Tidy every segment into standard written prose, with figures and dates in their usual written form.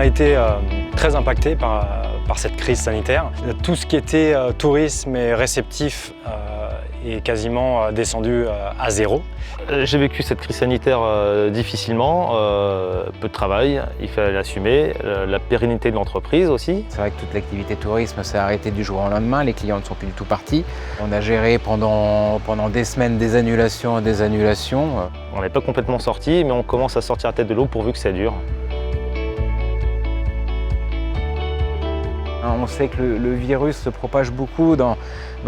a été très impacté par cette crise sanitaire. Tout ce qui était tourisme et réceptif est quasiment descendu à zéro. J'ai vécu cette crise sanitaire difficilement, peu de travail, il fallait l'assumer, la pérennité de l'entreprise aussi. C'est vrai que toute l'activité tourisme s'est arrêtée du jour au lendemain, les clients ne sont plus du tout partis. On a géré pendant des semaines des annulations et des annulations. On n'est pas complètement sorti, mais on commence à sortir la tête de l'eau pourvu que ça dure. On sait que le virus se propage beaucoup dans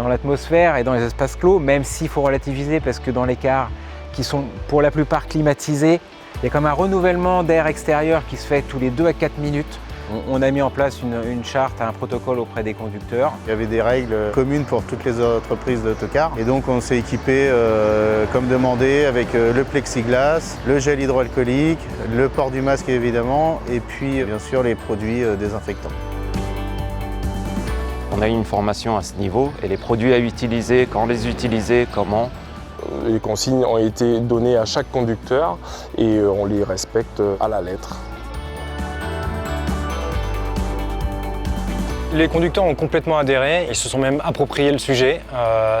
l'atmosphère et dans les espaces clos, même s'il faut relativiser parce que dans les cars qui sont pour la plupart climatisés, il y a comme un renouvellement d'air extérieur qui se fait tous les 2 à 4 minutes. On a mis en place une charte, un protocole auprès des conducteurs. Il y avait des règles communes pour toutes les entreprises d'autocars. Et donc on s'est équipé comme demandé avec le plexiglas, le gel hydroalcoolique, le port du masque évidemment, et puis bien sûr les produits désinfectants. On a eu une formation à ce niveau et les produits à utiliser, quand les utiliser, comment. Les consignes ont été données à chaque conducteur et on les respecte à la lettre. Les conducteurs ont complètement adhéré, ils se sont même approprié le sujet,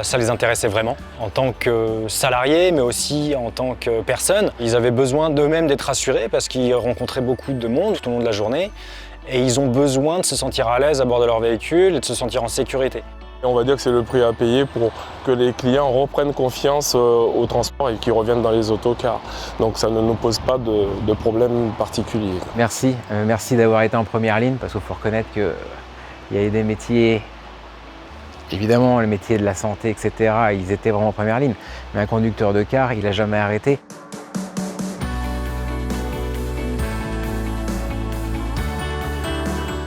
ça les intéressait vraiment. En tant que salariés, mais aussi en tant que personnes, ils avaient besoin d'eux-mêmes d'être rassurés parce qu'ils rencontraient beaucoup de monde tout au long de la journée et ils ont besoin de se sentir à l'aise à bord de leur véhicule et de se sentir en sécurité. On va dire que c'est le prix à payer pour que les clients reprennent confiance au transport et qu'ils reviennent dans les autocars. Donc ça ne nous pose pas de problème particulier. Merci d'avoir été en première ligne parce qu'il faut reconnaître qu'il y a des métiers, évidemment les métiers de la santé, etc., ils étaient vraiment en première ligne. Mais un conducteur de car, il n'a jamais arrêté.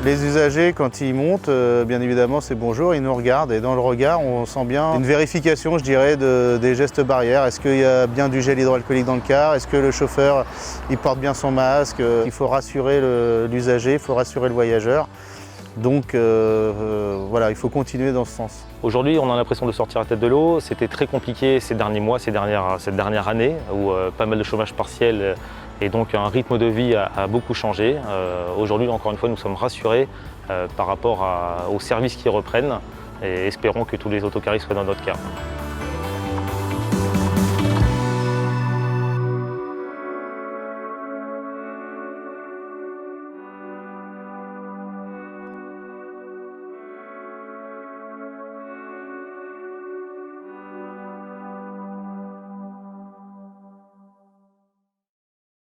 Les usagers, quand ils montent, bien évidemment, c'est bonjour, ils nous regardent et dans le regard, on sent bien une vérification, je dirais, des gestes barrières. Est-ce qu'il y a bien du gel hydroalcoolique dans le car? Est-ce que le chauffeur, il porte bien son masque? Il faut rassurer l'usager, il faut rassurer le voyageur. Donc voilà, il faut continuer dans ce sens. Aujourd'hui, on a l'impression de sortir la tête de l'eau. C'était très compliqué ces derniers mois, cette dernière année, où pas mal de chômage partiel et donc un rythme de vie a beaucoup changé. Aujourd'hui, encore une fois, nous sommes rassurés par rapport aux services qui reprennent et espérons que tous les autocaristes soient dans notre cas.